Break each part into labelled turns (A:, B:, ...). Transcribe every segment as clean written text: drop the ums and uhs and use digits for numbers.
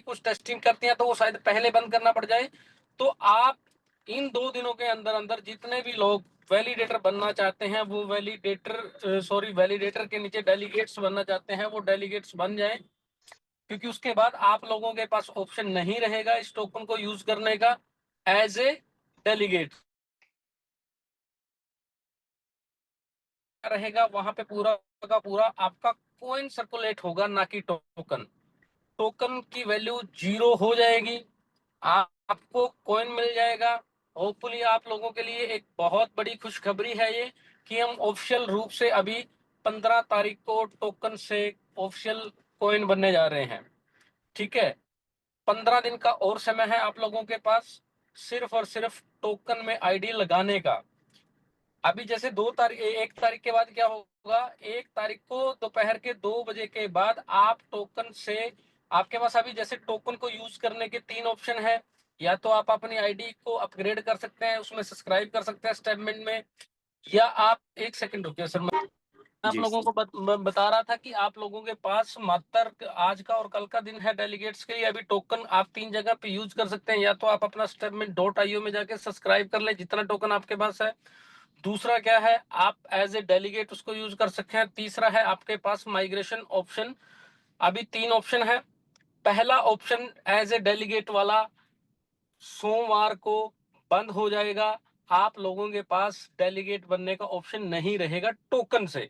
A: कुछ टेस्टिंग करती हैं तो वो शायद पहले बंद करना पड़ जाए। तो आप इन 2 दिनों के अंदर अंदर जितने भी लोग वैलिडेटर बनना चाहते हैं वो वैलिडेटर के नीचे डेलीगेट्स बनना चाहते हैं वो डेलीगेट्स बन जाएं, क्योंकि उसके बाद आप लोगों के पास ऑप्शन नहीं रहेगा इस टोकन को यूज करने का एज ए डेलीगेट रहेगा। वहां पे पूरा का पूरा आपका कॉइन सर्कुलेट होगा, ना कि टोकन। टोकन की वैल्यू 0 हो जाएगी, आपको कॉइन मिल जाएगा। होपफुली आप लोगों के लिए एक बहुत बड़ी खुशखबरी है ये कि हम ऑफिशियल रूप से अभी 15 तारीख को टोकन से ऑफिशियल कॉइन बनने जा रहे हैं। ठीक है, 15 दिन का और समय है आप लोगों के पास सिर्फ और सिर्फ टोकन में आईडी लगाने का। अभी जैसे 1 तारीख के बाद क्या होगा, 1 तारीख को दोपहर के 2 बजे के बाद आप टोकन से, आपके पास अभी जैसे टोकन को यूज करने के 3 ऑप्शन है। या तो आप अपनी आईडी को अपग्रेड कर सकते हैं, उसमें सब्सक्राइब कर सकते हैं स्टेटमेंट में, या आप 1 सेकंड रुकिए सर, मैं आप
B: जी
A: लोगों को बता रहा था कि आप लोगों के पास मात्र आज का और कल का दिन है डेलीगेट्स के लिए। अभी टोकन आप 3 जगह पे यूज कर सकते हैं, या तो आप अपना statement.io में जाके सब्सक्राइब कर लें जितना टोकन आपके पास है। दूसरा क्या है, आप एज ए डेलीगेट उसको यूज कर सकते हैं। तीसरा है आपके पास माइग्रेशन ऑप्शन। अभी 3 ऑप्शन है। पहला ऑप्शन एज ए डेलीगेट वाला सोमवार को बंद हो जाएगा, आप लोगों के पास डेलीगेट बनने का ऑप्शन नहीं रहेगा टोकन से।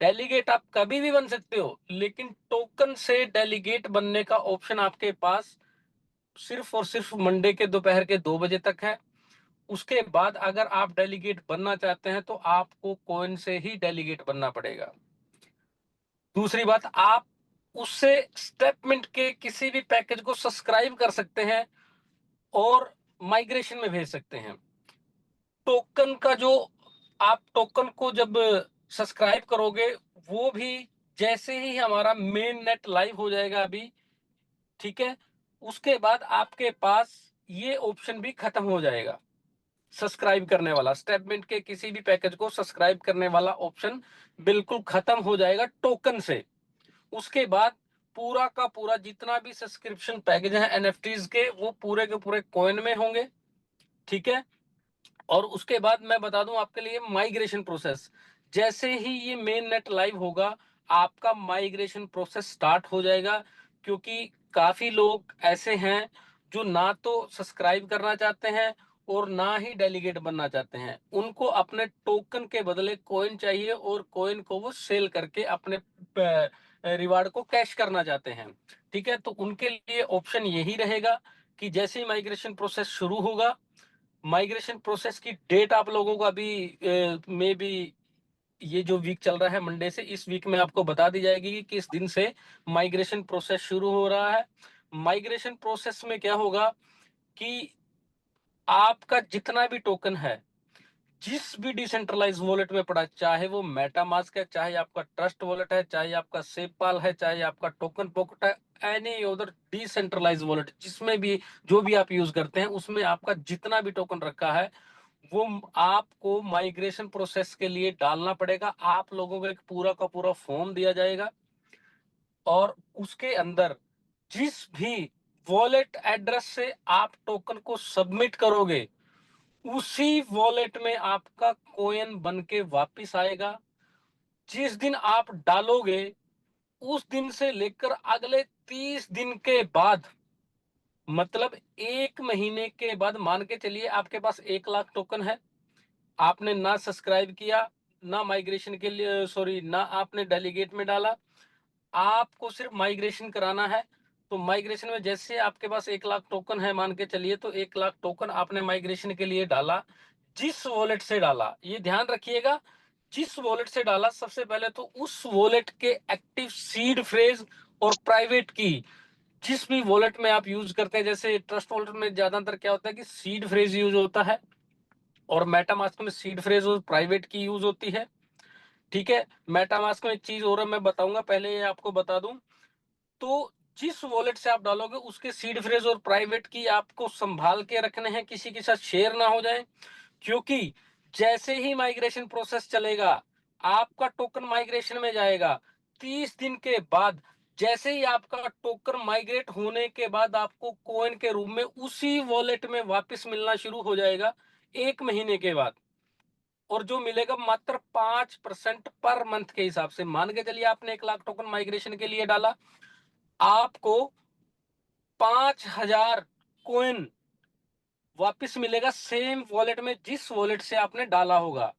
A: डेलीगेट आप कभी भी बन सकते हो, लेकिन टोकन से डेलीगेट बनने का ऑप्शन आपके पास सिर्फ और सिर्फ मंडे के दोपहर के 2 बजे तक है। उसके बाद अगर आप डेलीगेट बनना चाहते हैं तो आपको कॉइन से ही डेलीगेट बनना पड़ेगा। दूसरी बात, आप उससे स्टेटमेंट के किसी भी पैकेज को सब्सक्राइब कर सकते हैं और माइग्रेशन में भेज सकते हैं। टोकन का जो आप टोकन को जब सब्सक्राइब करोगे, वो भी जैसे ही हमारा मेन नेट लाइव हो जाएगा अभी, ठीक है, उसके बाद आपके पास ये ऑप्शन भी खत्म हो जाएगा। सब्सक्राइब करने वाला स्टेटमेंट के किसी भी पैकेज को सब्सक्राइब करने वाला ऑप्शन बिल्कुल खत्म हो जाएगा टोकन से। उसके बाद पूरा का पूरा जितना भी सब्सक्रिप्शन पैकेज है एनएफटीज के, वो पूरे के पूरे कॉइन में होंगे। ठीक है, और उसके बाद मैं बता दूं आपके लिए माइग्रेशन प्रोसेस। जैसे ही ये मेन नेट लाइव होगा, आपका माइग्रेशन प्रोसेस स्टार्ट हो जाएगा, क्योंकि काफी लोग ऐसे हैं जो ना तो सब्सक्राइब करना चाहते हैं और ना ही डेलीगेट बनना चाहते हैं। उनको अपने टोकन के बदले कॉइन चाहिए और कॉइन को वो सेल करके अपने रिवार्ड को कैश करना चाहते हैं। ठीक है, तो उनके लिए ऑप्शन यही रहेगा कि जैसे ही माइग्रेशन प्रोसेस शुरू होगा, माइग्रेशन प्रोसेस की डेट आप लोगों को अभी में भी ये जो वीक चल रहा है मंडे से, इस वीक में आपको बता दी जाएगी कि किस दिन से माइग्रेशन प्रोसेस शुरू हो रहा है। माइग्रेशन प्रोसेस में क्या होगा कि आपका जितना भी टोकन है जिस भी डिसेंट्रलाइज वॉलेट में पड़ा, चाहे वो मेटामास्क है, चाहे आपका ट्रस्ट वॉलेट है, चाहे आपका सेपाल है, चाहे आपका टोकन पॉकेट है, एनी उधर डिसेंट्रलाइज वॉलेट जिसमें भी जो भी आप यूज करते हैं, उसमें आपका जितना भी टोकन रखा है वो आपको माइग्रेशन प्रोसेस के लिए डालना पड़ेगा। आप लोगों को एक पूरा का पूरा फॉर्म दिया जाएगा और उसके अंदर जिस भी वॉलेट एड्रेस से आप टोकन को सबमिट करोगे, उसी वॉलेट में आपका कॉइन बन के वापिस आएगा। जिस दिन आप डालोगे उस दिन से लेकर अगले 30 दिन के बाद, मतलब 1 महीने के बाद, मान के चलिए आपके पास 1 लाख टोकन है, आपने ना सब्सक्राइब किया, ना माइग्रेशन के लिए ना आपने डेलीगेट में डाला, आपको सिर्फ माइग्रेशन कराना है। तो माइग्रेशन में जैसे आपके पास 1 लाख टोकन है मान के चलिए, तो 1 लाख टोकन आपने माइग्रेशन के लिए डाला, जिस वॉलेट से डाला, ये ध्यान रखिएगा, जिस वॉलेट से डाला सबसे पहले तो उस वॉलेट के एक्टिव सीड फ्रेज और प्राइवेट की, जिस भी वॉलेट में आप यूज करते हैं, जैसे ट्रस्ट वॉलेट में ज्यादातर क्या होता है कि सीड फ्रेज यूज होता है और मेटामास्क में सीड फ्रेज और प्राइवेट की यूज होती है। ठीक है, मेटामास्क में एक चीज और मैं बताऊंगा, पहले ये आपको बता दूं, तो जिस वॉलेट से आप डालोगे उसके सीड फ्रेज और प्राइवेट की आपको संभाल के रखने हैं, किसी के साथ शेयर ना हो जाए। क्योंकि जैसे ही माइग्रेशन प्रोसेस चलेगा, आपका टोकन माइग्रेशन में जाएगा, 30 दिन के बाद जैसे ही आपका टोकन माइग्रेट होने के बाद आपको कॉइन के रूप में उसी वॉलेट में वापस मिलना शुरू हो जाएगा 1 महीने के बाद। और जो मिलेगा मात्र 5% पर मंथ के हिसाब से। मान के चलिए आपने 1 लाख टोकन माइग्रेशन के लिए डाला, आपको 5,000 कॉइन वापस मिलेगा सेम वॉलेट में जिस वॉलेट से आपने डाला होगा।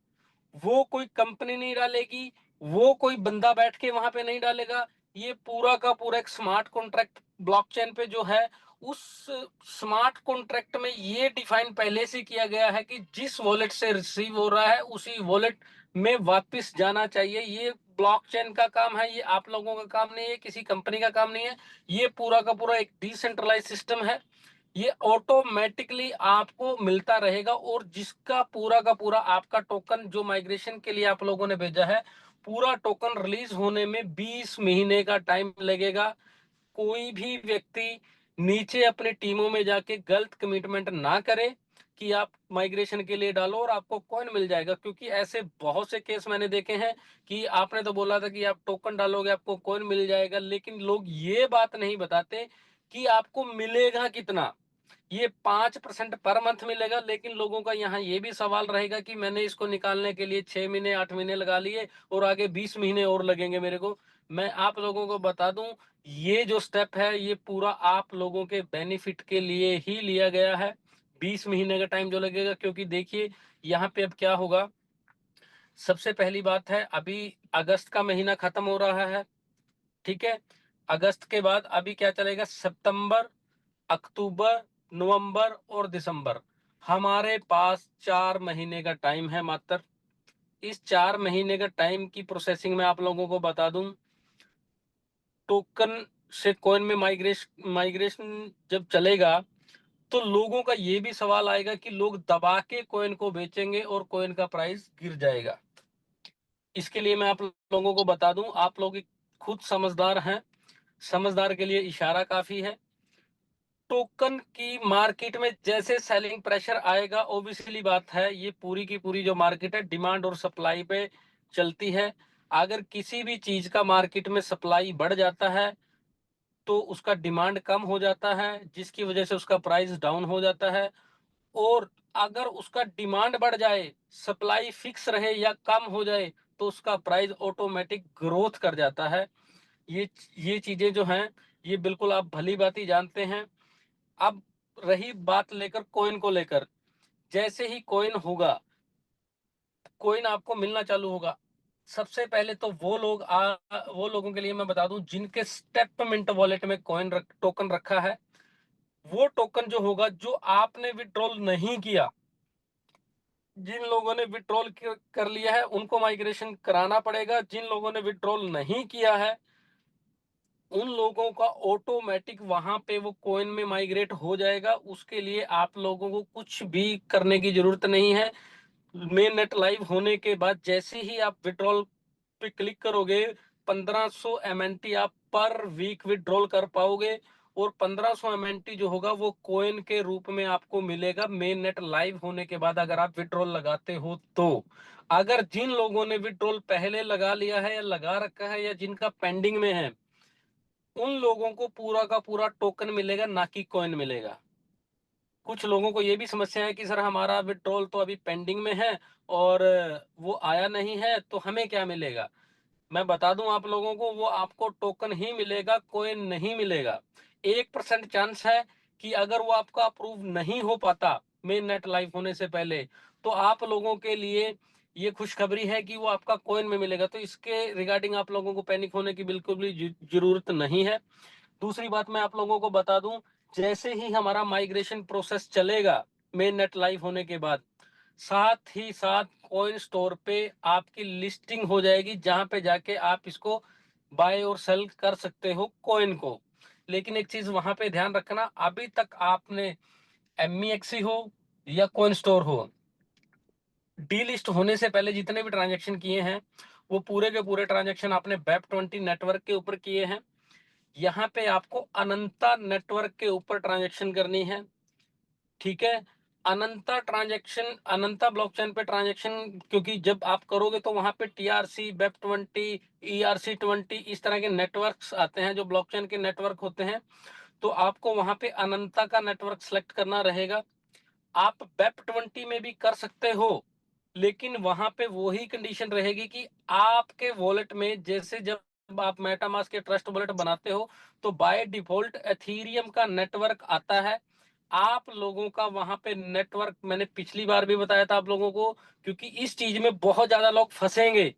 A: वो कोई कंपनी नहीं डालेगी, वो कोई बंदा बैठ के वहां पे नहीं डालेगा। ये पूरा का पूरा एक स्मार्ट कॉन्ट्रैक्ट ब्लॉकचेन पे जो है, उस स्मार्ट कॉन्ट्रैक्ट में ये डिफाइन पहले से किया गया है कि जिस वॉलेट से रिसीव हो रहा है उसी वॉलेट में वापस जाना चाहिए। ये ब्लॉकचेन का काम है, ये आप लोगों का काम नहीं है, किसी कंपनी का काम नहीं है। ये पूरा का पूरा एक डिसेंट्रलाइज सिस्टम है। ये ऑटोमेटिकली आपको मिलता रहेगा। और जिसका पूरा का पूरा आपका टोकन जो माइग्रेशन के लिए आप लोगों ने भेजा है, पूरा टोकन रिलीज होने में 20 महीने का टाइम लगेगा। कोई भी व्यक्ति नीचे अपनी टीमों में जाके गलत कमिटमेंट ना करे कि आप माइग्रेशन के लिए डालो और आपको कॉइन मिल जाएगा। क्योंकि ऐसे बहुत से केस मैंने देखे हैं कि आपने तो बोला था कि आप टोकन डालोगे आपको कॉइन मिल जाएगा, लेकिन लोग ये बात नहीं बताते कि आपको मिलेगा कितना। ये 5% पर मंथ मिलेगा, लेकिन लोगों का यहाँ ये भी सवाल रहेगा कि मैंने इसको निकालने के लिए 6 महीने 8 महीने लगा लिए और आगे 20 महीने और लगेंगे मेरे को। मैं आप लोगों को बता दूं, ये जो स्टेप है ये पूरा आप लोगों के बेनिफिट के लिए ही लिया गया है। 20 महीने का टाइम जो लगेगा, क्योंकि देखिए यहाँ पे अब क्या होगा। सबसे पहली बात है, अभी अगस्त का महीना खत्म हो रहा है, ठीक है। अगस्त के बाद अभी क्या चलेगा, सितंबर, अक्टूबर, नवंबर और दिसंबर। हमारे पास 4 महीने का टाइम है मात्र। इस 4 महीने का टाइम की प्रोसेसिंग में आप लोगों को बता दूं, टोकन से कॉइन में माइग्रेशन जब चलेगा तो लोगों का ये भी सवाल आएगा कि लोग दबा के कॉइन को बेचेंगे और कॉइन का प्राइस गिर जाएगा। इसके लिए मैं आप लोगों को बता दूं, आप लोग खुद समझदार हैं, समझदार के लिए इशारा काफी है। टोकन की मार्केट में जैसे सेलिंग प्रेशर आएगा, ऑब्वियसली बात है ये पूरी की पूरी जो मार्केट है डिमांड और सप्लाई पे चलती है। अगर किसी भी चीज का मार्केट में सप्लाई बढ़ जाता है तो उसका डिमांड कम हो जाता है, जिसकी वजह से उसका प्राइस डाउन हो जाता है। और अगर उसका डिमांड बढ़ जाए, सप्लाई फिक्स रहे या कम हो जाए, तो उसका प्राइस ऑटोमेटिक ग्रोथ कर जाता है। ये चीजें जो हैं, ये बिल्कुल आप भली भांति जानते हैं। अब रही बात लेकर कॉइन को लेकर, जैसे ही कॉइन होगा, कॉइन आपको मिलना चालू होगा, सबसे पहले तो वो लोगों के लिए मैं बता दूं जिनके स्टेपमिंट वॉलेट में टोकन रखा है। वो टोकन जो होगा, जो आपने विड्रॉल नहीं किया, जिन लोगों ने विड्रॉल कर लिया है उनको माइग्रेशन कराना पड़ेगा। जिन लोगों ने विड्रॉल नहीं किया है उन लोगों का ऑटोमेटिक वहां पे वो कॉइन में माइग्रेट हो जाएगा। उसके लिए आप लोगों को कुछ भी करने की जरूरत नहीं है। मेन नेट लाइव होने के बाद जैसे ही आप विड्रॉल पे क्लिक करोगे, 1500 MNT आप पर वीक विड्रॉल कर पाओगे। और 1500 MNT जो होगा वो कॉइन के रूप में आपको मिलेगा मेन नेट लाइव होने के बाद, अगर आप विड्रॉल लगाते हो तो। अगर जिन लोगों ने विड्रॉल पहले लगा लिया है या लगा रखा है या जिनका पेंडिंग में है, उन लोगों को पूरा का पूरा टोकन मिलेगा, ना कि कॉइन मिलेगा। कुछ लोगों को ये भी समस्या है कि सर हमारा विड्रॉल तो अभी पेंडिंग में है और वो आया नहीं है तो हमें क्या मिलेगा। मैं बता दूं आप लोगों को, वो आपको टोकन ही मिलेगा, कॉइन नहीं मिलेगा। 1% चांस है कि अगर वो आपका अप्रूव नहीं हो पाता मेन नेट लाइव होने से पहले, तो आप लोगों के लिए ये खुशखबरी है कि वो आपका कॉइन में मिलेगा। तो इसके रिगार्डिंग आप लोगों को पैनिक होने की बिल्कुल भी जरूरत नहीं है। दूसरी बात मैं आप लोगों को बता दूं, जैसे ही हमारा माइग्रेशन प्रोसेस चलेगा मेन नेट लाइव होने के बाद, साथ ही साथ कॉइन स्टोर पे आपकी लिस्टिंग हो जाएगी, जहां पे जाके आप इसको बाय और सेल कर सकते हो कॉइन को। लेकिन एक चीज वहां पे ध्यान रखना, अभी तक आपने MEXC हो या कॉइन स्टोर हो, डी लिस्ट होने से पहले जितने भी ट्रांजेक्शन किए हैं वो पूरे के पूरे ट्रांजेक्शन आपने वेब20 नेटवर्क के ऊपर किए हैं। यहाँ पे आपको अनंता नेटवर्क के ऊपर ट्रांजेक्शन करनी है, ठीक है। अनंता ट्रांजैक्शन, अनंता ब्लॉकचेन पे ट्रांजैक्शन, क्योंकि जब आप करोगे तो वहां पे टीआरसी, वेब20, ERC20 इस तरह के नेटवर्क्स आते हैं जो ब्लॉकचेन के नेटवर्क होते हैं। तो आपको वहां पे अनंता का नेटवर्क सेलेक्ट करना रहेगा। आप वेब20 में भी कर सकते हो, लेकिन वहां पे वही कंडीशन रहेगी कि आपके वॉलेट में, जैसे जब आप मेटामास्क के ट्रस्ट वॉलेट बनाते हो तो बाय डिफॉल्ट एथीरियम का नेटवर्क आता है। आप लोगों का वहां पे नेटवर्क, मैंने पिछली बार भी बताया था आप लोगों को, क्योंकि इस चीज में बहुत ज्यादा लोग फंसेंगे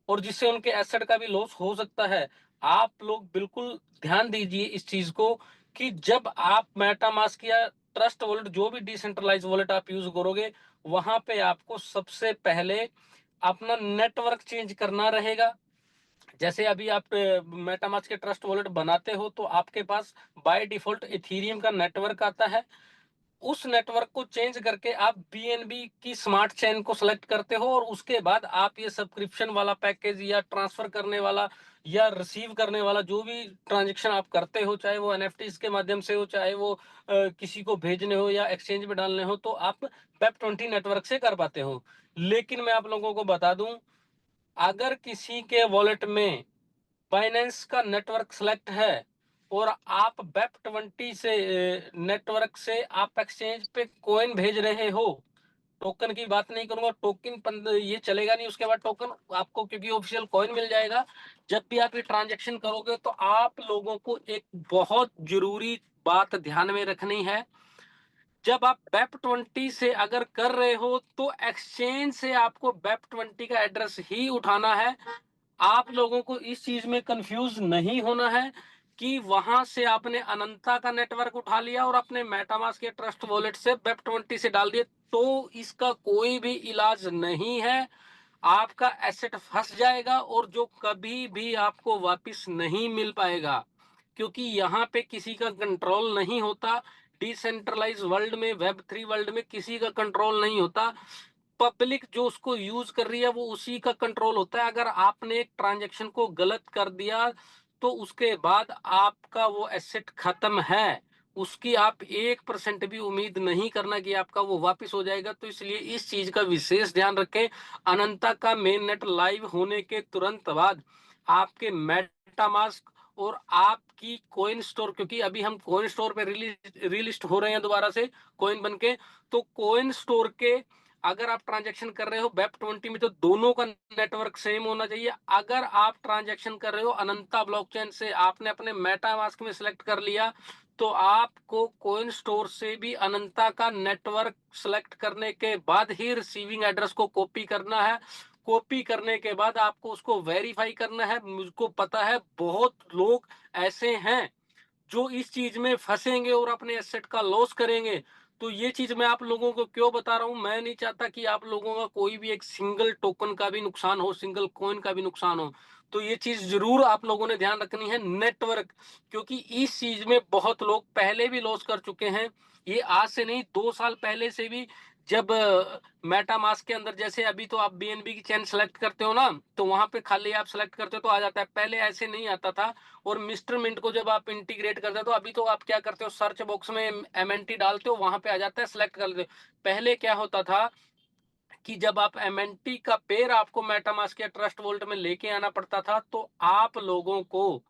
A: और जिससे उनके एसेट का भी लॉस हो सकता है। आप लोग बिल्कुल ध्यान दीजिए इस चीज को कि जब आप मेटामास्क या ट्रस्ट वॉलेट, जो भी डिसेंट्रलाइज वॉलेट आप यूज करोगे, वहां पे आपको सबसे पहले अपना नेटवर्क चेंज करना रहेगा। जैसे अभी आप मेटामास्क के ट्रस्ट वॉलेट बनाते हो तो आपके पास बाय डिफॉल्ट इथीरियम का नेटवर्क आता है। उस नेटवर्क को चेंज करके आप बीएनबी की स्मार्ट चेन को सिलेक्ट करते हो और उसके बाद आप ये सब्सक्रिप्शन वाला पैकेज या ट्रांसफर करने वाला या रिसीव करने वाला जो भी ट्रांजेक्शन आप करते हो, चाहे वो एनएफटीज के माध्यम से हो, चाहे वो किसी को भेजने हो या एक्सचेंज में डालने हो, तो आप वेब20 नेटवर्क से कर पाते हो। लेकिन मैं आप लोगों को बता दूं, अगर किसी के वॉलेट में बाइनेंस का नेटवर्क सेलेक्ट है और आप वेब20 से नेटवर्क से आप एक्सचेंज पे कॉइन भेज रहे हो, टोकन की बात नहीं करूंगा, टोकन ये चलेगा नहीं उसके बाद टोकन आपको, क्योंकि ऑफिशियल कॉइन मिल जाएगा। जब भी आप ये ट्रांजैक्शन करोगे तो आप लोगों को एक बहुत जरूरी बात ध्यान में रखनी है। जब आप वेब20 से अगर कर रहे हो तो एक्सचेंज से आपको वेब20 का एड्रेस ही उठाना है। आप लोगों को इस चीज में कंफ्यूज नहीं होना है कि वहां से आपने अनंता का नेटवर्क उठा लिया और अपने मेटामास्क के ट्रस्ट वॉलेट से वेब20 से डाल दिए, तो इसका कोई भी इलाज नहीं है। आपका एसेट फंस जाएगा और जो कभी भी आपको वापस नहीं मिल पाएगा, क्योंकि यहाँ पे किसी का कंट्रोल नहीं होता। डिसेंट्रलाइज वर्ल्ड में, वेब3 वर्ल्ड में किसी का कंट्रोल नहीं होता। पब्लिक जो उसको यूज कर रही है वो उसी का कंट्रोल होता है। अगर आपने एक ट्रांजेक्शन को गलत कर दिया तो उसके बाद आपका वो एसेट खत्म है, उसकी आप 1% भी उम्मीद नहीं करना कि आपका वो वापस हो जाएगा। तो इसलिए इस चीज का विशेष ध्यान रखें। अनंता का मेन नेट लाइव होने के तुरंत बाद आपके मेटामास्क और आपकी कॉइन स्टोर, क्योंकि अभी हम कॉइन स्टोर पे रिलिस्ट हो रहे हैं दोबारा से कॉइन बन के, तो कॉइन स्टोर के अगर आप ट्रांजैक्शन कर रहे हो वेब20 में तो दोनों का नेटवर्क सेम होना चाहिए। अगर आप ट्रांजैक्शन कर रहे हो अनंता ब्लॉकचेन से, आपने अपने मेटामास्क में सिलेक्ट कर लिया, तो आपको कॉइन स्टोर से भी अनंता का नेटवर्क सिलेक्ट करने के बाद ही रिसीविंग एड्रेस को कॉपी करना है। कॉपी करने के बाद आपको उसको वेरीफाई करना है। मुझको पता है बहुत लोग ऐसे हैं जो इस चीज में फंसेंगे और अपने एसेट का लॉस करेंगे। तो ये चीज मैं आप लोगों को क्यों बता रहा हूं, मैं नहीं चाहता कि आप लोगों का कोई भी एक सिंगल टोकन का भी नुकसान हो, सिंगल कॉइन का भी नुकसान हो। तो ये चीज जरूर आप लोगों ने ध्यान रखनी है, नेटवर्क, क्योंकि इस चीज में बहुत लोग पहले भी लॉस कर चुके हैं। ये आज से नहीं, 2 साल पहले से भी, जब मेटामास्क के अंदर, जैसे अभी तो आप बीएनबी की चेन सेलेक्ट करते हो ना, तो वहां पे खाली आप सेलेक्ट करते हो तो आ जाता है, पहले ऐसे नहीं आता था। और मिस्टर मिंट को जब आप इंटीग्रेट करते हो तो अभी तो आप क्या करते हो, सर्च बॉक्स में एमएनटी डालते हो, वहां पे आ जाता है, सेलेक्ट कर लेते हो। पहले क्या होता था कि जब आप एमएनटी का पेयर आपको मेटामास्क या ट्रस्ट वॉलेट में लेके आना पड़ता था, तो आप लोगों को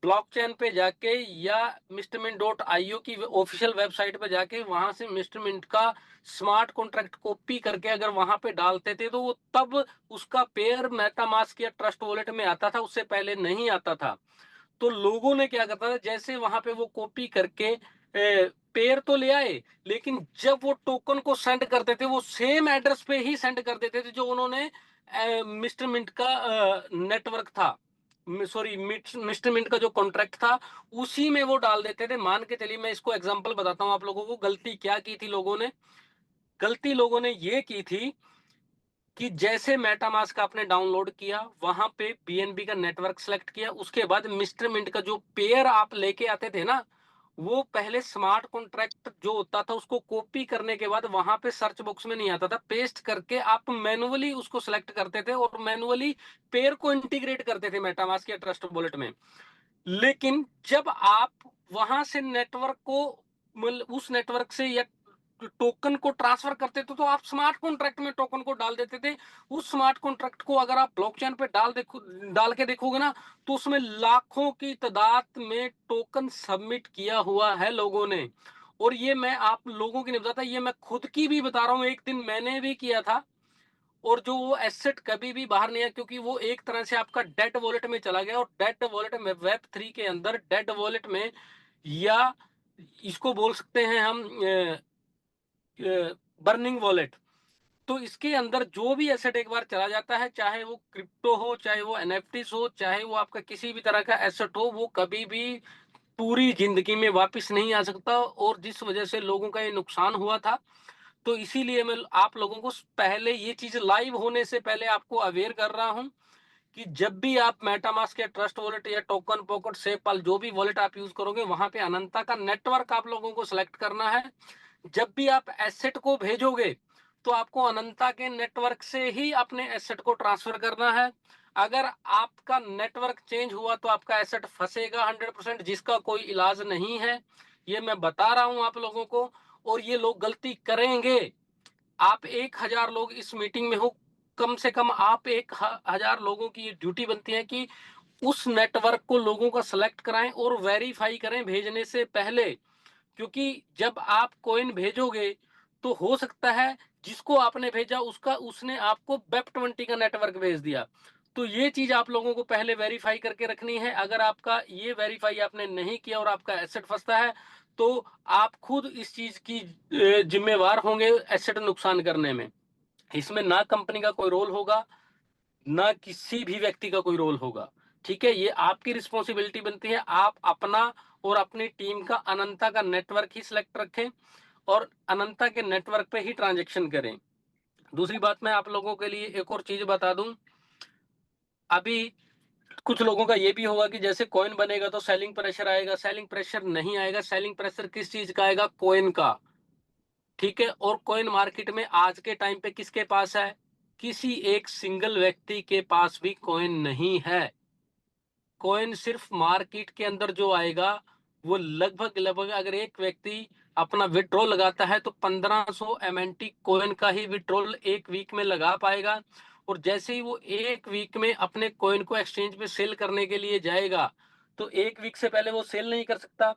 A: ब्लॉकचेन पे जाके या मिस्टरमिंट.io की ऑफिशियल वेबसाइट पे जाके वहां से मिस्टरमिंट का स्मार्ट कॉन्ट्रैक्ट कॉपी करके अगर वहां पे डालते थे तो वो तब उसका पेयर मेटामास्क या ट्रस्ट वॉलेट में आता था, उससे पहले नहीं आता था। तो लोगों ने क्या करता था, जैसे वहां पे वो कॉपी करके पेयर तो ले आए, लेकिन जब वो टोकन को सेंड करते थे वो सेम एड्रेस पे ही सेंड कर देते थे जो उन्होंने मिस्टर मिंट का नेटवर्क था, सॉरी मिस्टर मिंट का जो कॉन्ट्रैक्ट था उसी में वो डाल देते थे। मान के चलिए, मैं इसको एग्जांपल बताता हूँ आप लोगों को गलती क्या की थी लोगों ने। गलती लोगों ने ये की थी कि जैसे मेटामास्क आपने डाउनलोड किया, वहां पे बीएनबी का नेटवर्क सेलेक्ट किया, उसके बाद मिस्टर मिंट का जो पेयर आप लेके आते थे ना, वो पहले स्मार्ट कॉन्ट्रैक्ट जो होता था उसको कॉपी करने के बाद वहां पे सर्च बॉक्स में नहीं आता था, पेस्ट करके आप मैनुअली उसको सिलेक्ट करते थे और मैनुअली पेयर को इंटीग्रेट करते थे मेटामास्क या ट्रस्ट वॉलेट में। लेकिन जब आप वहां से नेटवर्क को, मतलब उस नेटवर्क से या टोकन को ट्रांसफर करते थे तो आप स्मार्ट कॉन्ट्रैक्ट में टोकन को डाल देते थे। उस स्मार्ट कॉन्ट्रैक्ट को अगर आप ब्लॉकचेन पे डाल के देखोगे ना, तो उसमें लाखों की तादाद में टोकन सबमिट किया हुआ है लोगों ने। और ये मैं आप लोगों की नहीं बताता, ये मैं खुद की भी बता रहा हूँ, एक दिन मैंने भी किया था। और जो वो एसेट कभी भी बाहर नहीं आया, क्योंकि वो एक तरह से आपका डेड वॉलेट में चला गया। और डेड वॉलेट में, वेब 3 के अंदर डेड वॉलेट में, या इसको बोल सकते हैं हम बर्निंग वॉलेट, तो इसके अंदर जो भी एसेट एक बार चला जाता है, चाहे वो क्रिप्टो हो, चाहे वो एनएफटीज हो, चाहे वो आपका किसी भी तरह का एसेट हो, वो कभी भी पूरी जिंदगी में वापस नहीं आ सकता। और जिस वजह से लोगों का ये नुकसान हुआ था, तो इसीलिए मैं आप लोगों को पहले ये चीज लाइव होने से पहले आपको अवेयर कर रहा हूं कि जब भी आप मेटामास्क या ट्रस्ट वॉलेट या टोकन पॉकेट सेपल जो भी वॉलेट आप यूज करोगे, वहां पे अनंता का नेटवर्क आप लोगों को सिलेक्ट करना है। जब भी आप एसेट को भेजोगे, तो आपको अनंता के नेटवर्क से ही अपने एसेट को ट्रांसफर करना है। अगर आपका नेटवर्क चेंज हुआ तो आपका एसेट फंसेगा 100%, जिसका कोई इलाज नहीं है। ये मैं बता रहा हूं आप लोगों को, और ये लोग गलती करेंगे। आप 1000 लोग इस मीटिंग में हो, कम से कम आप 1000 लोगों की ये ड्यूटी बनती है कि उस नेटवर्क को लोगों का सिलेक्ट कराएं और वेरीफाई करें भेजने से पहले। क्योंकि जब आप कॉइन भेजोगे, तो हो सकता है जिसको आपने भेजा उसका उसने आपको वेब 20 का नेटवर्क भेज दिया। तो ये चीज आप लोगों को पहले वेरीफाई करके रखनी है। अगर आपका ये वेरीफाई आपने नहीं किया और आपका एसेट फंसता है, तो आप खुद इस चीज की जिम्मेवार होंगे एसेट नुकसान करने में। इसमें ना कंपनी का कोई रोल होगा, ना किसी भी व्यक्ति का कोई रोल होगा। ठीक है, ये आपकी रिस्पॉन्सिबिलिटी बनती है। आप अपना और अपनी टीम का अनंता का नेटवर्क ही सिलेक्ट रखें और अनंता के नेटवर्क पे ही ट्रांजेक्शन करें। दूसरी बात, मैं आप लोगों के लिए एक और चीज बता दूं। अभी कुछ लोगों का ये भी होगा कि जैसे कॉइन बनेगा तो सेलिंग प्रेशर आएगा। सेलिंग प्रेशर नहीं आएगा। सेलिंग प्रेशर किस चीज का आएगा? कॉइन का। ठीक है, और कॉइन मार्केट में आज के टाइम पे किसके पास है? किसी एक सिंगल व्यक्ति के पास भी कॉइन नहीं है। कॉइन सिर्फ मार्केट के अंदर जो आएगा, वो लगभग लगभग अगर एक व्यक्ति अपना विड्रॉल लगाता है तो 1500 एमएनटी कॉइन का ही विड्रॉल एक वीक में लगा पाएगा। और जैसे ही वो एक वीक में अपने कॉइन को एक्सचेंज पे सेल करने के लिए जाएगा, तो एक वीक से पहले वो सेल नहीं कर सकता।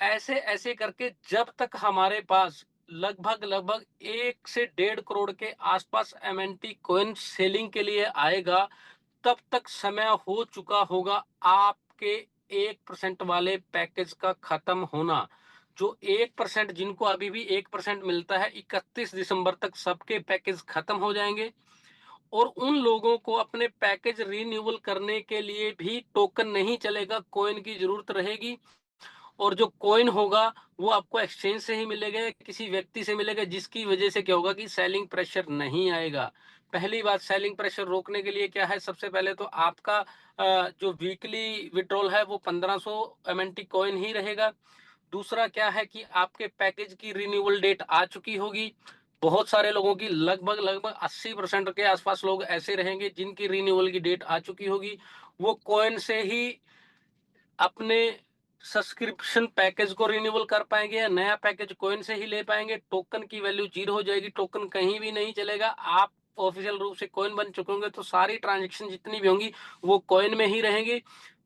A: ऐसे ऐसे करके जब तक हमारे पास लगभग लगभग 1 से 1.5 करोड़ के आसपास एमएनटी कॉइन सेलिंग के लिए आएगा, तब तक समय हो चुका होगा आपके 1% वाले पैकेज का खत्म होना। जो 1%, जिनको अभी भी 1% मिलता है, 31 दिसंबर तक सबके पैकेज खत्म हो जाएंगे। और उन लोगों को अपने पैकेज रिन्यूअल करने के लिए भी टोकन नहीं चलेगा, कॉइन की जरूरत रहेगी। और जो कॉइन होगा वो आपको एक्सचेंज से ही मिलेगा, किसी व्यक्ति से मिलेगा, जिसकी वजह से क्या होगा कि सेलिंग प्रेशर नहीं आएगा। पहली बात, सेलिंग प्रेशर रोकने के लिए क्या है? सबसे पहले तो आपका जो वीकली विड्रॉल है वो 1500 एमएनटी कॉइन ही रहेगा। दूसरा क्या है कि आपके पैकेज की रिन्यूअल डेट आ चुकी होगी। बहुत सारे लोगों की, लगभग लगभग 80% के आसपास लोग ऐसे रहेंगे जिनकी रिन्यूअल की डेट आ चुकी होगी। वो कॉइन से ही अपने सब्सक्रिप्शन पैकेज को रिन्यूअल कर पाएंगे या नया पैकेज कॉइन से ही ले पाएंगे। टोकन की वैल्यू 0 हो जाएगी, टोकन कहीं भी नहीं चलेगा। आप ऑफिशियल रूप से कॉइन बन चुके होंगे तो सारी ट्रांजेक्शन जितनी भी होंगी वो कॉइन में ही रहेंगी।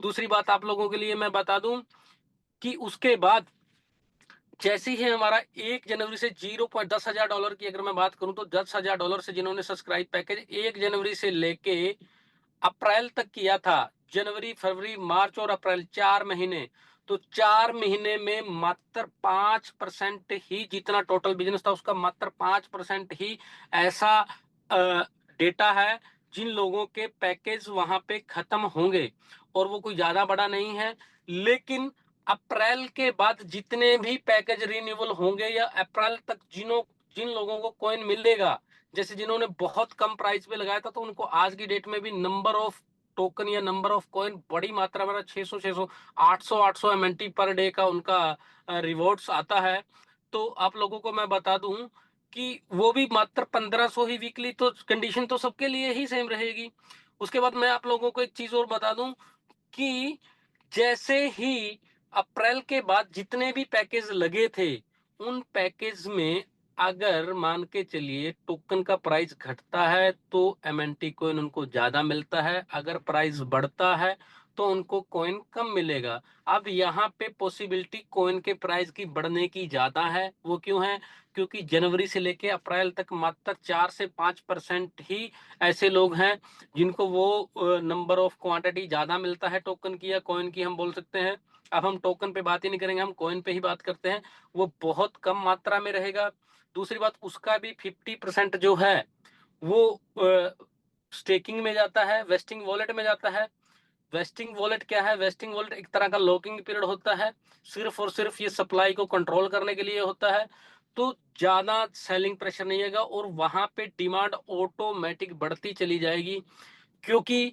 A: दूसरी बात आप लोगों के लिए मैं बता दूं कि उसके बाद जैसे ही हमारा 1 जनवरी से $10,000 की अगर मैं बात करूं, तो $10,000 से जिन्होंने सब्सक्राइब पैकेज 1 जनवरी से लेके अप्रैल तक किया था, जनवरी फरवरी मार्च और अप्रैल 4 महीने, तो 4 महीने में मात्र 5% ही, जितना टोटल बिजनेस था उसका मात्र 5% ही ऐसा डेटा है जिन लोगों के पैकेज वहां पे खत्म होंगे। और वो कोई ज्यादा बड़ा नहीं है। लेकिन अप्रैल के बाद जितने भी पैकेज रिन्यूअल होंगे या अप्रैल तक जिन लोगों को कॉइन मिलेगा, जैसे जिन्होंने बहुत कम प्राइस पे लगाया था, तो उनको आज की डेट में भी नंबर ऑफ टोकन या नंबर ऑफ कॉइन बड़ी मात्रा में, 600 800 एमएनटी पर डे का उनका रिवॉर्ड्स आता है। तो आप लोगों को मैं बता दूं कि वो भी मात्र 1500 ही वीकली, तो कंडीशन तो सबके लिए ही सेम रहेगी। उसके बाद मैं आप लोगों को एक चीज और बता दूं कि जैसे ही अप्रैल के बाद जितने भी पैकेज लगे थे, उन पैकेज में अगर मान के चलिए टोकन का प्राइस घटता है तो एमएनटी कॉइन उनको ज्यादा मिलता है, अगर प्राइस बढ़ता है तो उनको कॉइन कम मिलेगा। अब यहाँ पे पॉसिबिलिटी कॉइन के प्राइस की बढ़ने की ज्यादा है। वो क्यों है? क्योंकि जनवरी से लेके अप्रैल तक मात्र 4 से 5% ही ऐसे लोग हैं जिनको वो नंबर ऑफ क्वांटिटी ज्यादा मिलता है टोकन की या कॉइन की, हम बोल सकते हैं। अब हम टोकन पे बात ही नहीं करेंगे, हम कॉइन पे ही बात करते हैं। वो बहुत कम मात्रा में रहेगा। दूसरी बात, उसका भी 50% जो है वो स्टेकिंग में जाता है, वेस्टिंग वॉलेट में जाता है। वेस्टिंग वॉलेट क्या है? वेस्टिंग वॉलेट एक तरह का लॉकिंग पीरियड होता है, सिर्फ और सिर्फ ये सप्लाई को कंट्रोल करने के लिए होता है। तो ज्यादा सेलिंग प्रेशर नहीं आएगा और वहां पे डिमांड ऑटोमेटिक बढ़ती चली जाएगी। क्योंकि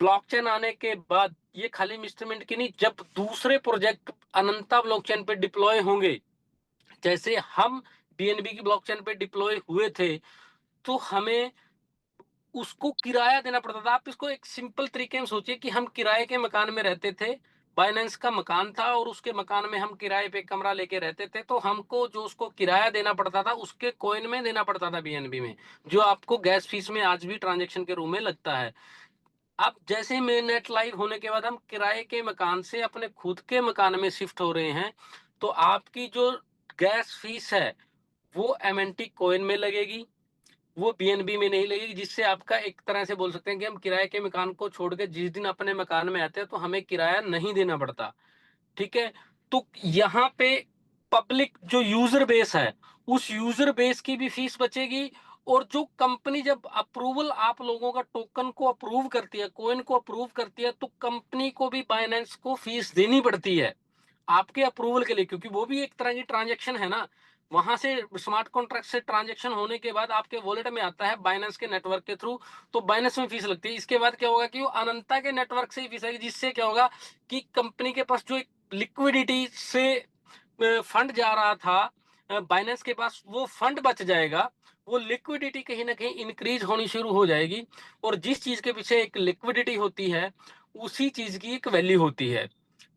A: ब्लॉकचेन आने के बाद ये खाली इंस्ट्रूमेंट की नहीं, जब दूसरे प्रोजेक्ट अनंता ब्लॉकचेन पे डिप्लॉय होंगे, जैसे हम बीएनबी की ब्लॉकचेन पे डिप्लॉय हुए थे, तो हमें उसको किराया देना पड़ता था। आप इसको एक सिंपल तरीके में सोचिए कि हम किराए के मकान में रहते थे, बाइनेंस का मकान था और उसके मकान में हम किराए पे कमरा लेके रहते थे, तो हमको जो उसको किराया देना पड़ता था उसके कॉइन में देना पड़ता था बीएनबी में, जो आपको गैस फीस में आज भी ट्रांजेक्शन के रूप में लगता है। अब जैसे ही मेन नेट लाइव होने के बाद हम किराए के मकान से अपने खुद के मकान में शिफ्ट हो रहे हैं, तो आपकी जो गैस फीस है वो एमएनटी कॉइन में लगेगी, वो बीएनबी में नहीं लगेगी। जिससे आपका एक तरह से बोल सकते हैं कि हम किराए के मकान को छोड़ के जिस दिन अपने मकान में आते हैं तो हमें किराया नहीं देना पड़ता। ठीक है। तो यहाँ पे पब्लिक जो यूजर बेस है, उस यूजर बेस की भी फीस बचेगी। और जो कंपनी जब अप्रूवल आप लोगों का टोकन को अप्रूव करती है, कॉइन को अप्रूव करती है, तो कंपनी को भी बाइनेंस को फीस देनी पड़ती है आपके अप्रूवल के लिए, क्योंकि वो भी एक तरह की ट्रांजेक्शन है ना। वहां से स्मार्ट कॉन्ट्रैक्ट से ट्रांजेक्शन होने के बाद आपके वॉलेट में आता है बाइनेंस के नेटवर्क के थ्रू, तो बाइनेंस में फीस लगती है। इसके बाद क्या होगा कि वो अनंता के नेटवर्क से ही फीस आएगी, जिससे क्या होगा कि कंपनी के पास जो एक लिक्विडिटी से फंड जा रहा था बाइनेंस के पास, वो फंड बच जाएगा। वो लिक्विडिटी कहीं ना कहीं इंक्रीज होनी शुरू हो जाएगी। और जिस चीज के पीछे एक लिक्विडिटी होती है उसी चीज की एक वैल्यू होती है।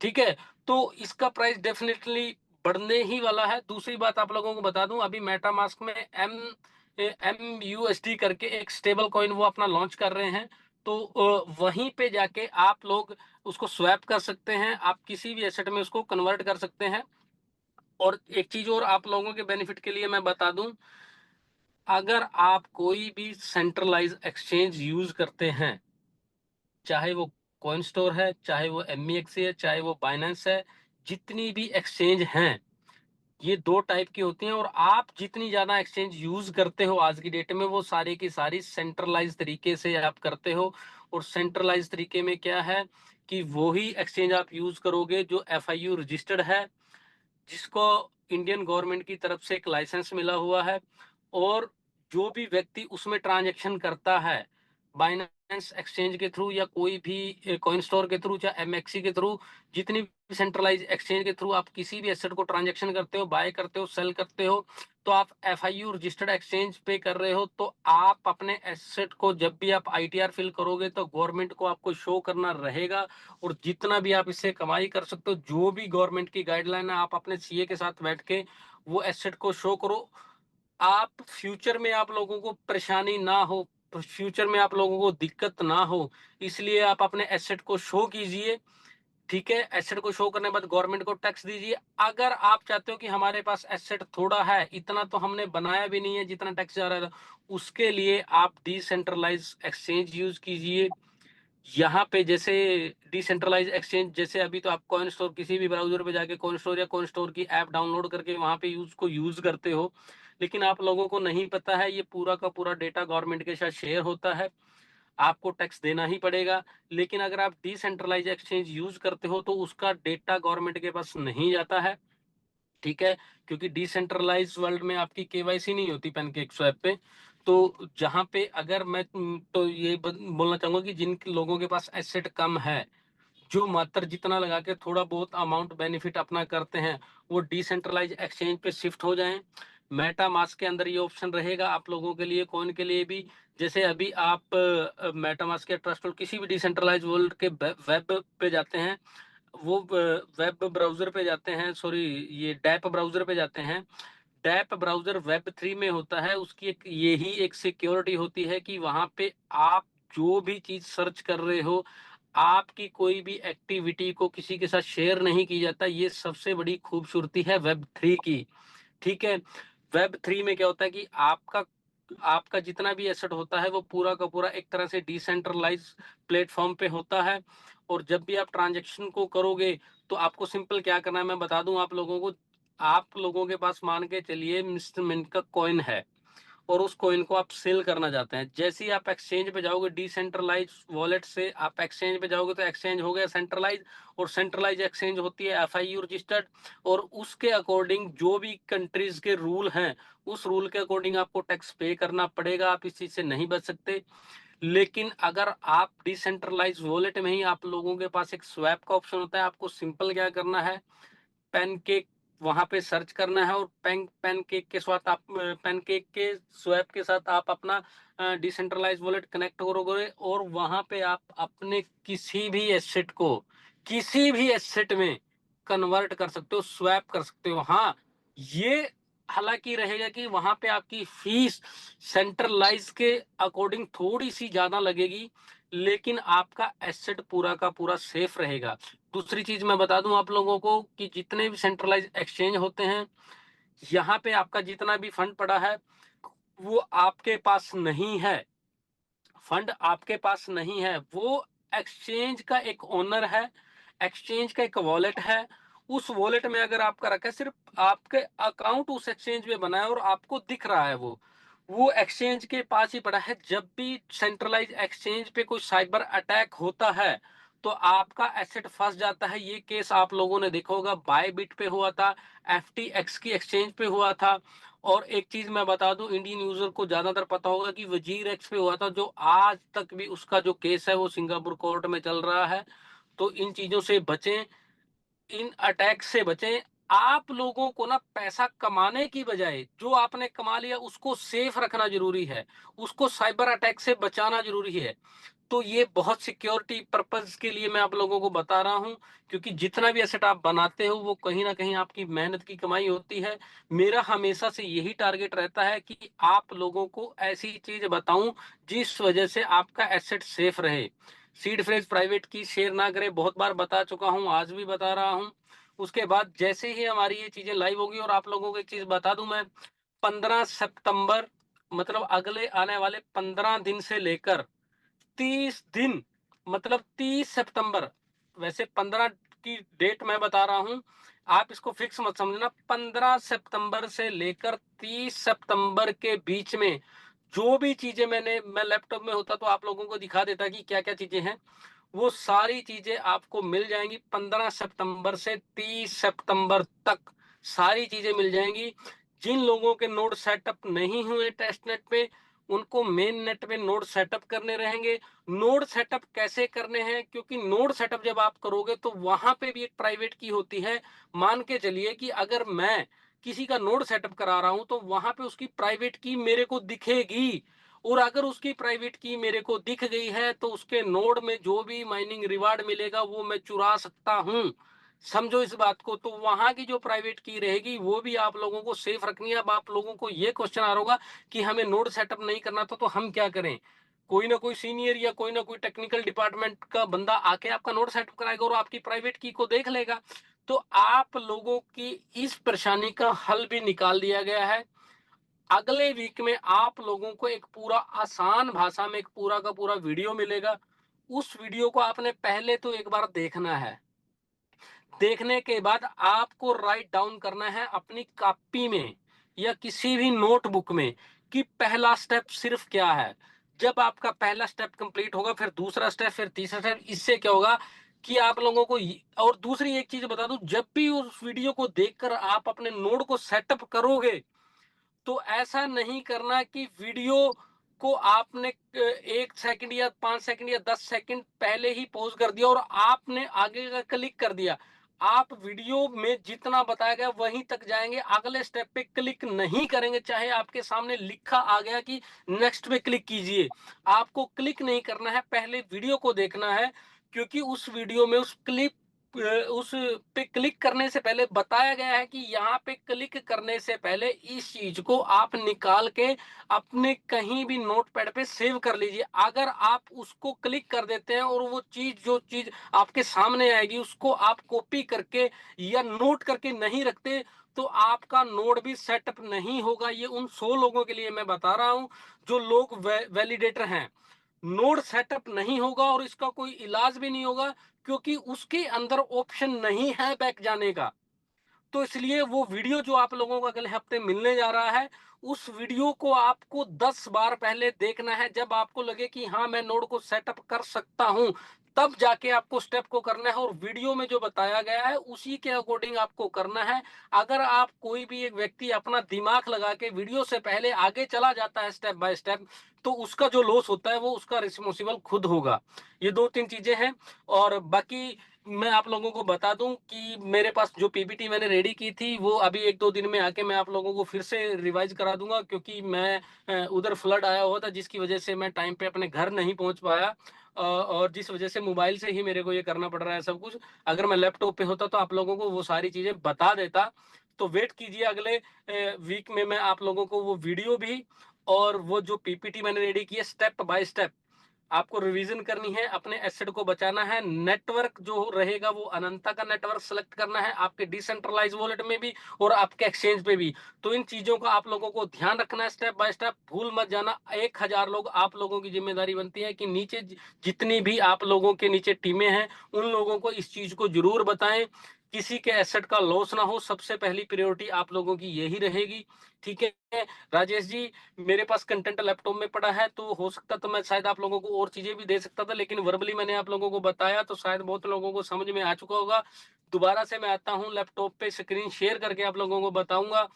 A: ठीक है। तो इसका प्राइस डेफिनेटली बढ़ने ही वाला है। दूसरी बात आप लोगों को बता दूं, अभी मेटामास्क में MUSD करके एक स्टेबल कॉइन वो अपना लॉन्च कर रहे हैं। तो वहीं पे जाके आप लोग उसको स्वैप कर सकते हैं, आप किसी भी एसेट में उसको कन्वर्ट कर सकते हैं। और एक चीज और आप लोगों के बेनिफिट के लिए मैं बता दूं, अगर आप कोई भी सेंट्रलाइज एक्सचेंज यूज करते हैं, चाहे वो कॉइन स्टोर है, चाहे वो MEX है, चाहे वो बाइनेंस है, जितनी भी एक्सचेंज हैं, ये दो टाइप की होती हैं। और आप जितनी ज्यादा एक्सचेंज यूज करते हो आज की डेट में, वो सारी की सारी सेंट्रलाइज तरीके से आप करते हो। और सेंट्रलाइज तरीके में क्या है कि वो ही एक्सचेंज आप यूज करोगे जो FIU रजिस्टर्ड है, जिसको इंडियन गवर्नमेंट की तरफ से एक लाइसेंस मिला हुआ है। और जो भी व्यक्ति उसमें ट्रांजैक्शन करता है बाइनेंस एक्सचेंज के थ्रू या कोई भी कॉइन स्टोर के थ्रू, चाहे MXC के थ्रू, जितनी भी सेंट्रलाइज एक्सचेंज के थ्रू आप किसी भी एसेट को ट्रांजैक्शन करते हो, बाय करते हो, सेल करते हो, तो आप FIU रजिस्टर्ड एक्सचेंज पे कर रहे हो। तो आप अपने एसेट को जब भी आप ITR फिल करोगे तो गवर्नमेंट को आपको शो करना रहेगा। और जितना भी आप इससे कमाई कर सकते हो, जो भी गवर्नमेंट की गाइडलाइन है, आप अपने CA के साथ बैठ के वो एसेट को शो करो। आप फ्यूचर में आप लोगों को परेशानी ना हो, फ्यूचर में आप लोगों को दिक्कत ना हो, इसलिए आप अपने एसेट को शो कीजिए। ठीक है। एसेट को शो करने के बाद गवर्नमेंट को टैक्स दीजिए। अगर आप चाहते हो कि हमारे पास एसेट थोड़ा है, इतना तो हमने बनाया भी नहीं है जितना टैक्स जा रहा था, उसके लिए आप डिसेंट्रलाइज एक्सचेंज यूज कीजिए। यहाँ पे जैसे डिसेंट्रलाइज एक्सचेंज, जैसे अभी तो आप कॉइन स्टोर किसी भी ब्राउजर पे जाके कॉइन स्टोर या कॉइन स्टोर की ऐप डाउनलोड करके वहां पे यूज करते हो। लेकिन आप लोगों को नहीं पता है ये पूरा का पूरा डेटा गवर्नमेंट के साथ शेयर होता है, आपको टैक्स देना ही पड़ेगा। लेकिन अगर आप डिसेंट्रलाइज एक्सचेंज यूज करते हो तो उसका डेटा गवर्नमेंट के पास नहीं जाता है। ठीक है। क्योंकि डिसेंट्रलाइज वर्ल्ड में आपकी KYC नहीं होती पैनकेक स्वैप पे। तो जहां पे अगर मैं तो ये बोलना चाहूंगा कि जिन लोगों के पास एसेट कम है, जो मात्र जितना लगा के थोड़ा बहुत अमाउंट बेनिफिट अपना करते हैं, वो डिसेंट्रलाइज एक्सचेंज पे शिफ्ट हो जाएं। मेटा मास्क के अंदर ये ऑप्शन रहेगा आप लोगों के लिए, कॉइन के लिए भी। जैसे अभी आप मेटा मास्क या ट्रस्ट और किसी भी डिसेंट्रलाइज वर्ल्ड के वेब पे जाते हैं, वो वेब ब्राउजर पे जाते हैं, सॉरी ये डैप ब्राउजर पे जाते हैं। डैप ब्राउज़र वेब 3 में होता है, उसकी एक यही एक सिक्योरिटी होती है कि वहाँ पे आप जो भी चीज़ सर्च कर रहे हो, आपकी कोई भी एक्टिविटी को किसी के साथ शेयर नहीं की जाता। ये सबसे बड़ी खूबसूरती है वेब 3 की, ठीक है? वेब 3 में क्या होता है कि आपका आपका जितना भी एसेट होता है वो पूरा का पूरा एक तरह से डिसेंट्रलाइज़ प्लेटफ़ॉर्म पे होता है, और जब भी आप ट्रांज़ैक्शन को करोगे, तो आपको सिंपल क्या करना है मैं बता दूँ आप लोगों को। आप लोगों के पास मान के चलिए मिस्टर मिंट का कॉइन है, और उस कॉइन को आप सेल करना चाहते हैं। जैसे ही आप एक्सचेंज पे जाओगे, डिसेंट्रलाइज वॉलेट से आप एक्सचेंज पे जाओगे, तो एक्सचेंज हो गया सेंट्रलाइज, और सेंट्रलाइज एक्सचेंज होती है एफआईयू रजिस्टर्ड, और उसके अकॉर्डिंग जो भी कंट्रीज के रूल हैं, उस रूल के अकॉर्डिंग आपको टैक्स पे करना पड़ेगा। आप इस चीज से नहीं बच सकते। लेकिन अगर आप डिसेंट्रलाइज वॉलेट में ही आप लोगों के पास एक स्वैप का ऑप्शन होता है, आपको सिंपल क्या करना है, पैनकेक वहां पे सर्च करना है, और पैनकेक के साथ आप पैनकेक के स्वैप के साथ आप अपना डिसेंट्रलाइज वॉलेट कनेक्ट करोगे, और वहां पे आप अपने किसी भी एसेट में कन्वर्ट कर सकते हो, स्वैप कर सकते हो। हाँ, ये हालांकि रहेगा कि वहां पे आपकी फीस सेंट्रलाइज के अकॉर्डिंग थोड़ी सी ज्यादा लगेगी, लेकिन आपका एसेट पूरा का पूरा सेफ रहेगा। दूसरी चीज मैं बता दूं आप लोगों को कि जितने भी सेंट्रलाइज एक्सचेंज होते हैं, यहाँ पे आपका जितना भी फंड पड़ा है वो आपके पास नहीं है, फंड आपके पास नहीं है, वो एक्सचेंज का एक ओनर है, एक्सचेंज का एक वॉलेट है। उस वॉलेट में अगर आपका रखा है, सिर्फ आपके अकाउंट उस एक्सचेंज में बना है और आपको दिख रहा है, वो एक्सचेंज के पास ही पड़ा है। जब भी सेंट्रलाइज एक्सचेंज पे कोई साइबर अटैक होता है, तो आपका एसेट फंस जाता है। ये केस आप लोगों ने देखा होगा, बायबिट पे हुआ था, एफटीएक्स की एक्सचेंज पे हुआ था, और एक चीज मैं बता दूं, इंडियन यूजर को ज्यादातर पता होगा कि वजीर एक्स पे हुआ था, जो आज तक भी उसका जो केस है वो सिंगापुर कोर्ट में चल रहा है। तो इन चीजों से बचें, इन अटैक से बचें। आप लोगों को ना पैसा कमाने की बजाय जो आपने कमा लिया उसको सेफ रखना जरूरी है, उसको साइबर अटैक से बचाना जरूरी है। तो ये बहुत सिक्योरिटी पर्पज के लिए मैं आप लोगों को बता रहा हूं, क्योंकि जितना भी एसेट आप बनाते हो वो कहीं ना कहीं आपकी मेहनत की कमाई होती है। मेरा हमेशा से यही टारगेट रहता है कि आप लोगों को ऐसी चीज बताऊं जिस वजह से आपका एसेट सेफ रहे। सीड फ्रेज प्राइवेट की शेयर ना करें, बहुत बार बता चुका हूं, आज भी बता रहा हूं। उसके बाद जैसे ही हमारी ये चीजें लाइव होगी, और आप लोगों को एक चीज बता दूं मैं, 15 सितंबर, मतलब अगले आने वाले 15 दिन से लेकर 30 दिन, मतलब 30 सितंबर, वैसे 15 की डेट मैं बता रहा हूं, आप इसको फिक्स मत समझना। 15 सितंबर से लेकर 30 सितंबर के बीच में जो भी चीजें मैं लैपटॉप में होता तो आप लोगों को दिखा देता कि क्या क्या चीजें हैं, वो सारी चीजें आपको मिल जाएंगी। 15 सितंबर से 30 सितंबर तक सारी चीजें मिल जाएंगी। जिन लोगों के नोड सेटअप नहीं हुए टेस्ट नेट पे, उनको मेन नेट पे नोड सेटअप करने रहेंगे। नोड सेटअप कैसे करने हैं, क्योंकि नोड सेटअप जब आप करोगे तो वहां पे भी एक प्राइवेट की होती है। मान के चलिए कि अगर मैं किसी का नोड सेटअप करा रहा हूं, तो वहां पे उसकी प्राइवेट की मेरे को दिखेगी, और अगर उसकी प्राइवेट की मेरे को दिख गई है तो उसके नोड में जो भी माइनिंग रिवार्ड मिलेगा वो मैं चुरा सकता हूं। समझो इस बात को। तो वहां की जो प्राइवेट की रहेगी वो भी आप लोगों को सेफ रखनी है। अब आप लोगों को ये क्वेश्चन आ रहा होगा कि हमें नोड सेटअप नहीं करना था तो हम क्या करें। कोई ना कोई सीनियर या कोई ना कोई टेक्निकल डिपार्टमेंट का बंदा आके आपका नोड सेटअप कराएगा और आपकी प्राइवेट की को देख लेगा। तो आप लोगों की इस परेशानी का हल भी निकाल दिया गया है। अगले वीक में आप लोगों को एक पूरा आसान भाषा में एक पूरा का पूरा वीडियो मिलेगा। उस वीडियो को आपने पहले तो एक बार देखना है। देखने के बाद आपको राइट डाउन करना है अपनी कॉपी में या किसी भी नोटबुक में कि पहला स्टेप सिर्फ क्या है। जब आपका पहला स्टेप कंप्लीट होगा, फिर दूसरा स्टेप, फिर तीसरा स्टेप, इससे क्या होगा कि आप लोगों को और दूसरी एक चीज बता दूं, जब भी उस वीडियो को देखकर आप अपने नोड को सेटअप करोगे, तो ऐसा नहीं करना कि वीडियो को आपने 1 सेकंड या 5 सेकंड या 10 सेकंड पहले ही पॉज कर दिया और आपने आगे का क्लिक कर दिया। आप वीडियो में जितना बताया गया वहीं तक जाएंगे, अगले स्टेप पे क्लिक नहीं करेंगे, चाहे आपके सामने लिखा आ गया कि नेक्स्ट पे क्लिक कीजिए। आपको क्लिक नहीं करना है, पहले वीडियो को देखना है, क्योंकि उस वीडियो में उस क्लिप उस पे क्लिक करने से पहले बताया गया है कि यहाँ पे क्लिक करने से पहले इस चीज को आप निकाल के अपने कहीं भी नोटपैड पे सेव कर लीजिए। अगर आप उसको क्लिक कर देते हैं और वो चीज, जो चीज आपके सामने आएगी, उसको आप कॉपी करके या नोट करके नहीं रखते, तो आपका नोड भी सेटअप नहीं होगा। ये उन 100 लोगों के लिए मैं बता रहा हूं जो लोग वैलिडेटर हैं। नोड सेटअप नहीं होगा और इसका कोई इलाज भी नहीं होगा, क्योंकि उसके अंदर ऑप्शन नहीं है बैक जाने का। तो इसलिए वो वीडियो जो आप लोगों को अगले हफ्ते मिलने जा रहा है, उस वीडियो को आपको 10 बार पहले देखना है। जब आपको लगे कि हाँ, मैं नोड को सेटअप कर सकता हूं, तब जाके आपको स्टेप को करना है और वीडियो में जो बताया गया है उसी के अकॉर्डिंग आपको करना है। अगर आप, कोई भी एक व्यक्ति अपना दिमाग लगा के वीडियो से पहले आगे चला जाता है स्टेप बाय स्टेप, तो उसका जो लॉस होता है वो उसका रिस्पॉन्सिबल खुद होगा। ये 2-3 चीजें हैं। और बाकी मैं आप लोगों को बता दूं कि मेरे पास जो पीपीटी मैंने रेडी की थी, वो अभी 1-2 दिन में आके मैं आप लोगों को फिर से रिवाइज करा दूंगा, क्योंकि मैं उधर फ्लड आया हुआ था, जिसकी वजह से मैं टाइम पे अपने घर नहीं पहुंच पाया। और जिस वजह से मोबाइल से ही मेरे को ये करना पड़ रहा है सब कुछ। अगर मैं लैपटॉप पे होता तो आप लोगों को वो सारी चीजें बता देता। तो वेट कीजिए, अगले वीक में मैं आप लोगों को वो वीडियो भी और वो जो पीपीटी मैंने रेडी की है स्टेप बाय स्टेप आपको रिवीजन करनी है। अपने एसेट को बचाना है। नेटवर्क जो रहेगा वो अनंता का नेटवर्क सेलेक्ट करना है, आपके डिसेंट्रलाइज वॉलेट में भी और आपके एक्सचेंज पे भी। तो इन चीजों का आप लोगों को ध्यान रखना है, स्टेप बाय स्टेप भूल मत जाना। 1000 लोग आप लोगों की जिम्मेदारी बनती है कि नीचे जितनी भी आप लोगों के नीचे टीमें हैं, उन लोगों को इस चीज को जरूर बताएं। किसी के एसेट का लॉस ना हो, सबसे पहली प्रायोरिटी आप लोगों की यही रहेगी। ठीक है राजेश जी, मेरे पास कंटेंट लैपटॉप में पड़ा है, तो हो सकता तो मैं शायद आप लोगों को और चीजें भी दे सकता था, लेकिन वर्बली मैंने आप लोगों को बताया तो शायद बहुत लोगों को समझ में आ चुका होगा। दोबारा से मैं आता हूँ, लैपटॉप पे स्क्रीन शेयर करके आप लोगों को बताऊंगा,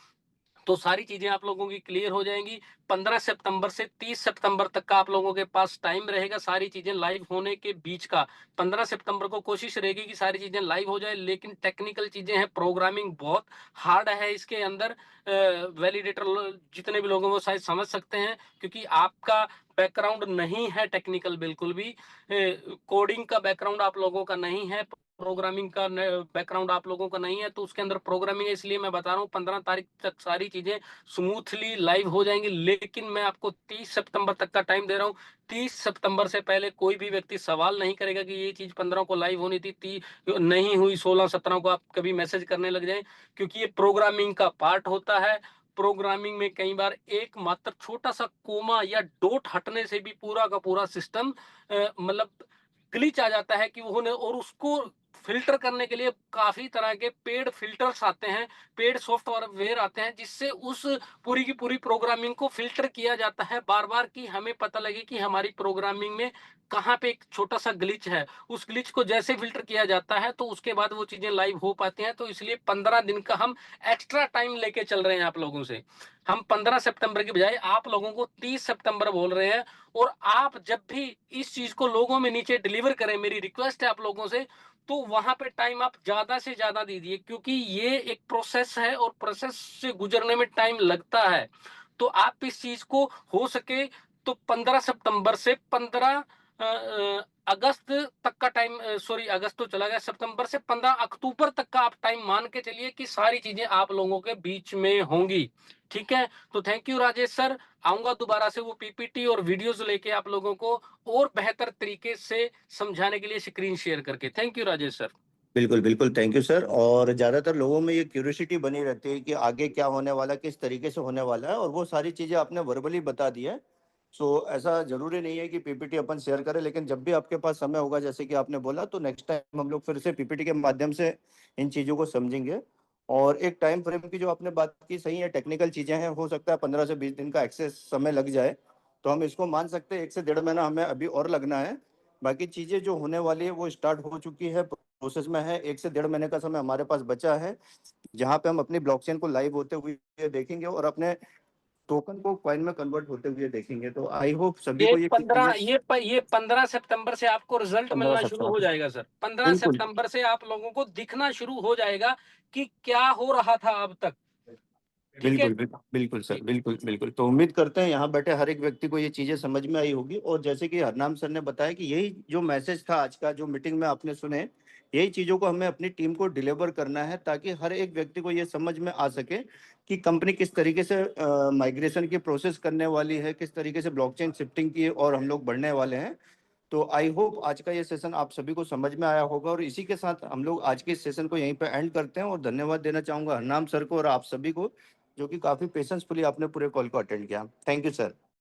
A: तो सारी चीजें आप लोगों की क्लियर हो जाएंगी। 15 सितंबर से 30 सितंबर तक का आप लोगों के पास टाइम रहेगा सारी चीजें लाइव होने के बीच का। 15 सितंबर को कोशिश रहेगी कि सारी चीजें लाइव हो जाए, लेकिन टेक्निकल चीजें हैं, प्रोग्रामिंग बहुत हार्ड है इसके अंदर। वैलिडेटर जितने भी लोगों को शायद समझ सकते हैं, क्योंकि आपका बैकग्राउंड नहीं है टेक्निकल बिल्कुल भी। कोडिंग का बैकग्राउंड आप लोगों का नहीं है, प्रोग्रामिंग का बैकग्राउंड आप लोगों का नहीं है, तो उसके अंदर प्रोग्रामिंग है। इसलिए मैं बता रहा हूँ 15 तारीख तक सारी चीजें स्मूथली लाइव हो जाएंगी, लेकिन मैं आपको 30 सितंबर तक का टाइम दे रहा हूँ। 30 सितंबर से पहले कोई भी व्यक्ति सवाल नहीं करेगा कि ये चीज 15 को लाइव होनी थी, नहीं हुई, 16-17 को आप कभी मैसेज करने लग जाए, क्योंकि ये प्रोग्रामिंग का पार्ट होता है। प्रोग्रामिंग में कई बार एक मात्र छोटा सा कोमा या डॉट हटने से भी पूरा का पूरा सिस्टम मतलब ग्लिच आ जाता है कि वो, और उसको फिल्टर करने के लिए काफी तरह के पेड फिल्टर्स आते हैं, पेड सॉफ्टवेयर आते हैं, जिससे उस पूरी की पूरी प्रोग्रामिंग को फिल्टर किया जाता है बार बार, कि हमें पता लगे कि हमारी प्रोग्रामिंग में कहाँ पे एक छोटा सा ग्लिच है। उस ग्लिच को जैसे फिल्टर किया जाता है तो उसके बाद वो चीजें लाइव हो पाती हैं। तो इसलिए 15 दिन का हम एक्स्ट्रा टाइम लेके चल रहे हैं आप लोगों से। हम 15 सितंबर की बजाय आप लोगों को 30 सितंबर बोल रहे हैं। और आप जब भी इस चीज को लोगों में नीचे डिलीवर करें, मेरी रिक्वेस्ट है आप लोगों से, तो वहां पे टाइम आप ज्यादा से ज्यादा दीजिए, क्योंकि ये एक प्रोसेस है और प्रोसेस से गुजरने में टाइम लगता है। तो आप इस चीज को हो सके तो 15 सितंबर से 15 अगस्त तक का टाइम, सॉरी अगस्त तो चला गया, सितंबर से 15 अक्टूबर तक का आप टाइम मान के चलिए कि सारी चीजें आप लोगों के बीच में होंगी। ठीक है, तो थैंक यू राजेश सर। आऊंगा दोबारा से वो पीपीटी और वीडियोस लेके आप लोगों को और बेहतर तरीके से समझाने के लिए स्क्रीन शेयर करके। Thank you Rajesh sir.
B: बिल्कुल बिल्कुल, थैंक यू सर। और ज़्यादातर लोगों में ये क्यूरियोसिटी बनी रहती है कि आगे क्या होने वाला है, किस तरीके से होने वाला है, और वो सारी चीज़ें आपने वर्बली बता दी है। सो ऐसा ज़रूरी नहीं है कि पीपीटी अपन शेयर करें, लेकिन जब भी आपके पास समय होगा, जैसे कि आपने बोला, तो नेक्स्ट टाइम हम लोग फिर से पीपीटी के माध्यम से इन चीज़ों को समझेंगे। और एक टाइम फ्रेम की जो आपने बात की, सही है, टेक्निकल चीज़ें हैं, हो सकता है 15 से 20 दिन का एक्सेस समय लग जाए, तो हम इसको मान सकते हैं 1 से 1.5 महीना हमें अभी और लगना है। बाकी चीज़ें जो होने वाली है वो स्टार्ट हो चुकी है, प्रोसेस में है। 1 से 1.5 महीने का समय हमारे पास बचा है, जहाँ पे हम अपनी ब्लॉकचेन को लाइव होते हुए देखेंगे और अपने टोकन को कॉइन में कन्वर्ट होते हुए देखेंगे। तो आई होप सभी
A: ये
B: को ये
A: 15
B: चीजें।
A: ये 15 सितंबर से आपको रिजल्ट
B: 15
A: मिलना शुरू हो
B: सितंबर
A: जाएगा सर। 15
B: बिल्कुल
A: सितंबर से आप लोगों को दिखना शुरू हो जाएगा कि क्या हो रहा था अब तक। ठीक है
B: बिल्कुल बिल्कुल बिल्कुल सर, बिल्कुल बिल्कुल। तो उम्मीद करते हैं यहाँ बैठे हर एक व्यक्ति को ये चीजें समझ में आई होगी। और जैसे कि हरनाम सर ने बताया कि यही जो मैसेज था आज का, जो मीटिंग में आपने सुने, यही चीज़ों को हमें अपनी टीम को डिलीवर करना है ताकि हर एक व्यक्ति को ये समझ में आ सके कि कंपनी किस तरीके से माइग्रेशन की प्रोसेस करने वाली है, किस तरीके से ब्लॉकचेन शिफ्टिंग की और हम लोग बढ़ने वाले हैं। तो आई होप आज का ये सेशन आप सभी को समझ में आया होगा और इसी के साथ हम लोग आज के इस सेशन को यहीं पे एंड करते हैं और धन्यवाद देना चाहूँगा हरनाम सर को और आप सभी को, जो कि काफ़ी पेशेंसफुली आपने पूरे कॉल को अटेंड किया। Thank you sir.